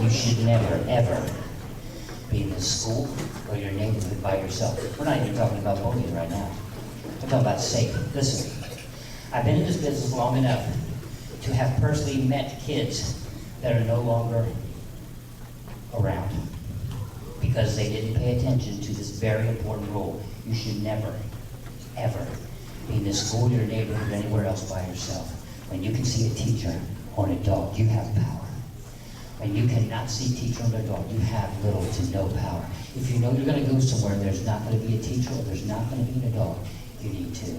You should never, ever be in the school or your neighborhood by yourself. We're not even talking about bullying right now. We're talking about safety. Listen, I've been in this business long enough to have personally met kids that are no longer around because they didn't pay attention to this very important rule. You should never, ever be in the school, your neighborhood, or anywhere else by yourself. When you can see a teacher or an adult, you have power. When you cannot see a teacher or an adult, you have little to no power. If you know you're going to go somewhere and there's not going to be a teacher or there's not going to be an adult, you need to.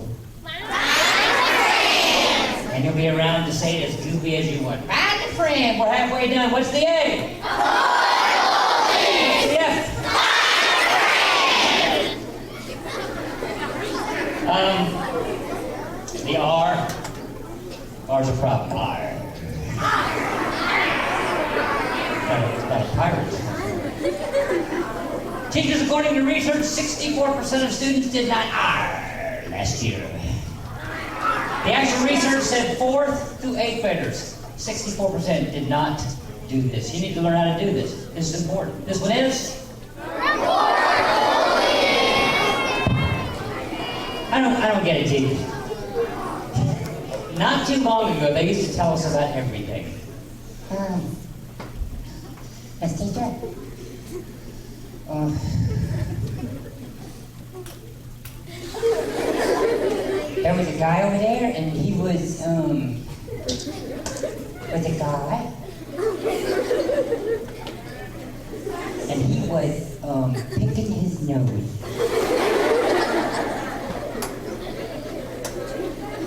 And you'll be around to say it as goofy as you want. Find a friend. We're halfway done. What's the A? What's the F? The R. R's a problem. R. It's about a pirate. Teachers, according to research, 64% of students did not R last year. The actual research said 4th through 8th graders, 64% did not do this. You need to learn how to do this. This is important. This one is? I don't get it, teachers. Not too long ago, they used to tell us about everything. Yes, teacher? There was a guy over there, and he was a guy. And he was, picking his nose.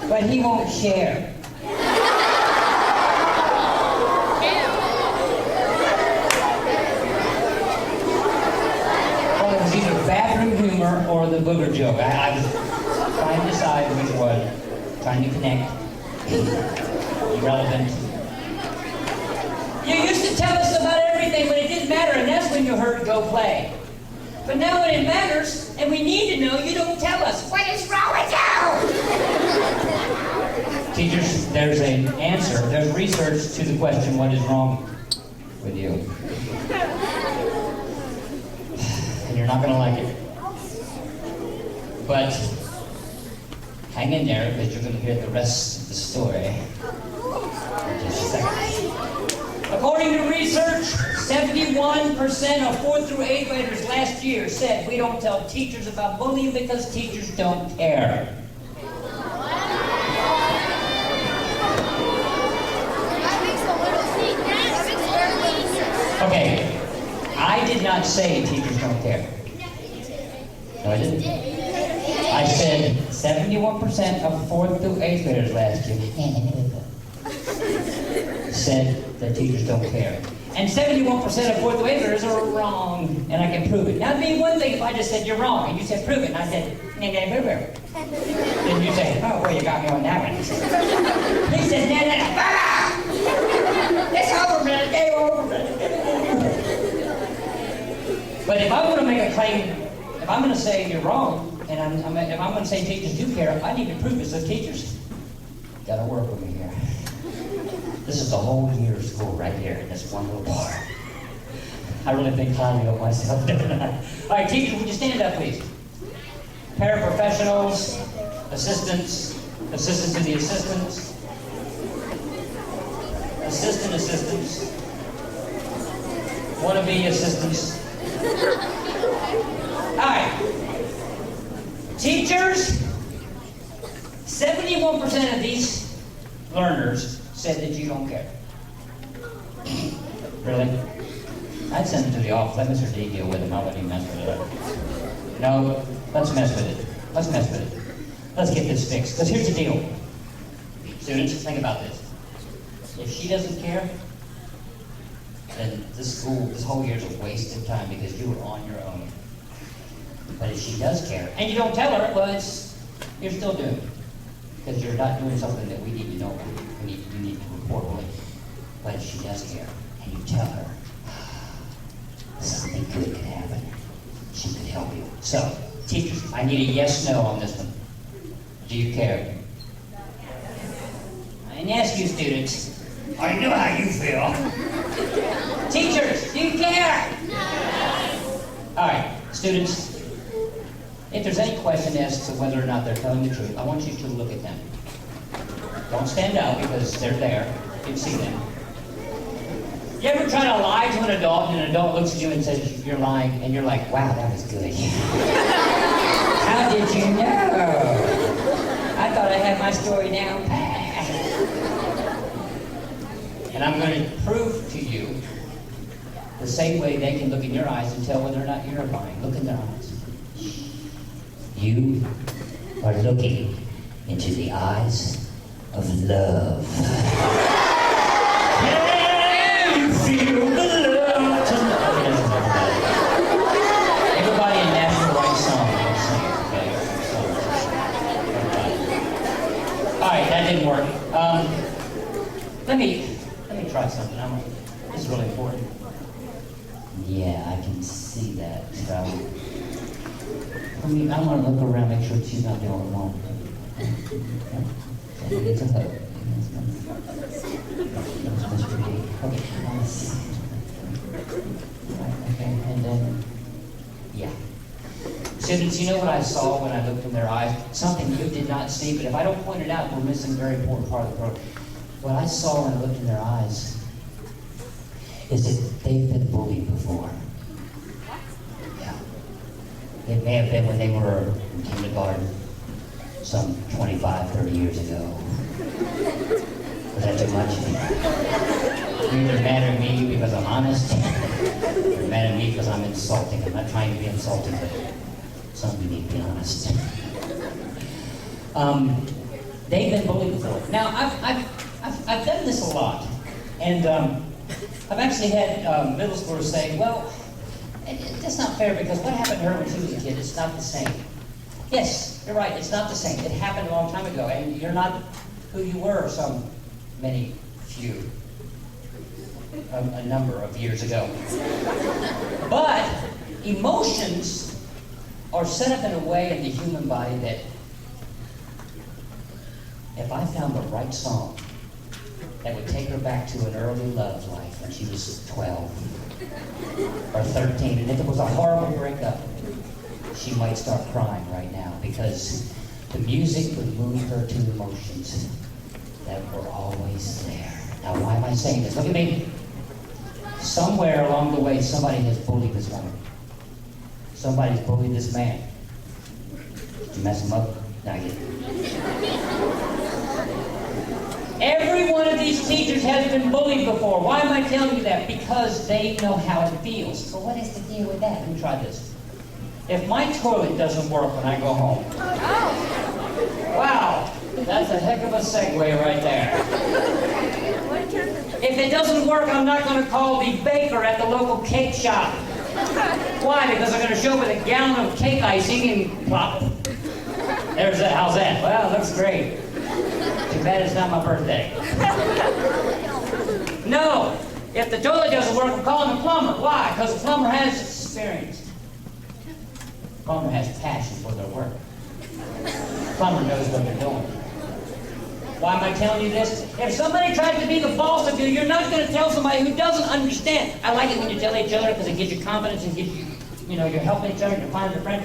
But he won't share. Well, it was either bathroom humor or the booger joke. I was trying to decide which one. Trying to connect. Irrelevant. You used to tell us about everything when it didn't matter, and that's when you heard go play. But now when it matters, and we need to know, you don't tell us. What is wrong with you? Teachers, there's an answer. There's research to the question, what is wrong with you? And you're not going to like it. But hang in there, because you're going to hear the rest of the story in just a second. According to research, 71% of 4th through 8th graders last year said we don't tell teachers about bullying because teachers don't care. Okay, I did not say teachers don't care. No, I didn't. I said 71% of 4th through 8th graders last year said that teachers don't care. And 71% of 4th through 8th graders are wrong, and I can prove it. Now, it'd be one thing if I just said you're wrong, and you said prove it, and I said, then you say, oh, well, you got me on that one. He says, no, it's over, man, game over, man. But if I want to make a claim, if I'm going to say you're wrong, and if I'm going to say teachers do care, I need to prove it. So teachers, got to work with me here. This is the whole year of school right here in this one little bar. I really think highly of myself, don't I? All right, teachers, would you stand up, please? Paraprofessionals, assistants to the assistants, assistants, wannabe assistants. All right. Teachers, 71% of these learners said that you don't care. Really? I'd send them to the office. Let Mr. D deal with them. I'll let him mess with it. No, let's mess with it. Let's mess with it. Let's get this fixed. Because here's the deal. Students, think about this. If she doesn't care, then this whole year is a waste of time because you were on your own. But if she does care, and you don't tell her, well, you're still doing it. Because you're not doing something that we need to know about. You need to report on it. But if she does care, and you tell her, something good could happen, she could help you. So, teachers, I need a yes/no on this one. Do you care? I didn't ask you, students. I know how you feel. Teachers, do you care? All right, students, if there's any question as to whether or not they're telling the truth, I want you to look at them. Don't stand up because they're there. You can see them. You ever try to lie to an adult and an adult looks at you and says you're lying and you're like, wow, that was good. How did you know? I thought I had my story down pat. And I'm going to prove to you the same way they can look in your eyes and tell whether or not you're lying. Look in their eyes. You are looking into the eyes of love. Yeah, you feel the love tonight. Everybody in Nashville writes songs. All right, that didn't work. Let me try something. This is really important. Yeah, I can see that. I want to look around, make sure she's not the only one. It's a hug. Okay, okay, and then, yeah. Students, you know what I saw when I looked in their eyes? Something you did not see, but if I don't point it out, we're missing a very important part of the program. What I saw when I looked in their eyes is that they've been bullied before. Yeah. It may have been when they were in kindergarten, some 25, 30 years ago. Was that too much? You're either mad at me because I'm honest, or you're mad at me because I'm insulting. I'm not trying to be insulting, but some of you need to be honest. They've been bullied before. Now, I've done this a lot, and I've actually had middle schoolers say, well, that's not fair because what happened to her when she was a kid, it's not the same. Yes, you're right, it's not the same. It happened a long time ago, and you're not who you were a number of years ago. But emotions are set up in a way in the human body that if I found the right song that would take her back to an early love life when she was 12 or 13, and if it was a horrible breakup, she might start crying right now because the music would move her to emotions that were always there. Now, why am I saying this? Look at me. Somewhere along the way, somebody has bullied this woman. Somebody's bullied this man. Did you mess him up? No, you didn't. Every one of these teachers has been bullied before. Why am I telling you that? Because they know how it feels. So what is the deal with that? Let me try this. If my toilet doesn't work when I go home. Wow, that's a heck of a segue right there. If it doesn't work, I'm not going to call the baker at the local cake shop. Why? Because I'm going to show up with a gallon of cake icing and plop. There's that. How's that? Well, looks great. Too bad it's not my birthday. No, if the toilet doesn't work, I'm calling the plumber. Why? Because the plumber has experience. The plumber has passion for their work. The plumber knows what they're doing. Why am I telling you this? If somebody tries to be the boss of you, you're not going to tell somebody who doesn't understand. I like it when you tell each other because it gives you confidence and gives you, you're helping each other, you're finding a friend.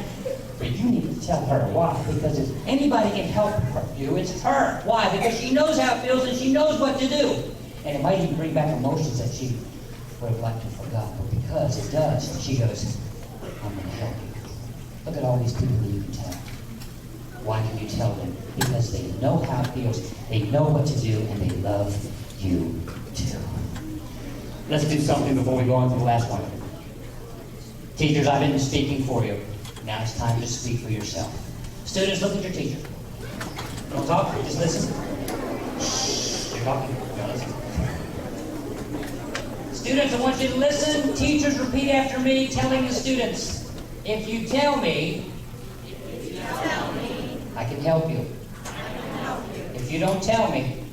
But you need to tell her why. Because if anybody can help you, it's her. Why? Because she knows how it feels and she knows what to do. And it might even bring back emotions that she would have liked to forgot. But because it does, and she goes, I'm going to help you. Look at all these people that you can tell. Why can you tell them? Because they know how it feels, they know what to do, and they love you too. Let's do something before we go on to the last one. Teachers, I've been speaking for you. Now it's time to speak for yourself. Students, look at your teacher. Don't talk, just listen. Shh, you're talking. Now listen. Students, I want you to listen. Teachers, repeat after me, telling the students, if you tell me, I can help you. If you don't tell me,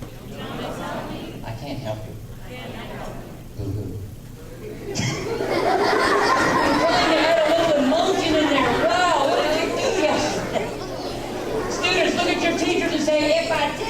I can't help you. Boo-hoo. You had a little emotion in there. Wow, what did you do yesterday? Students, look at your teachers and say, if I tell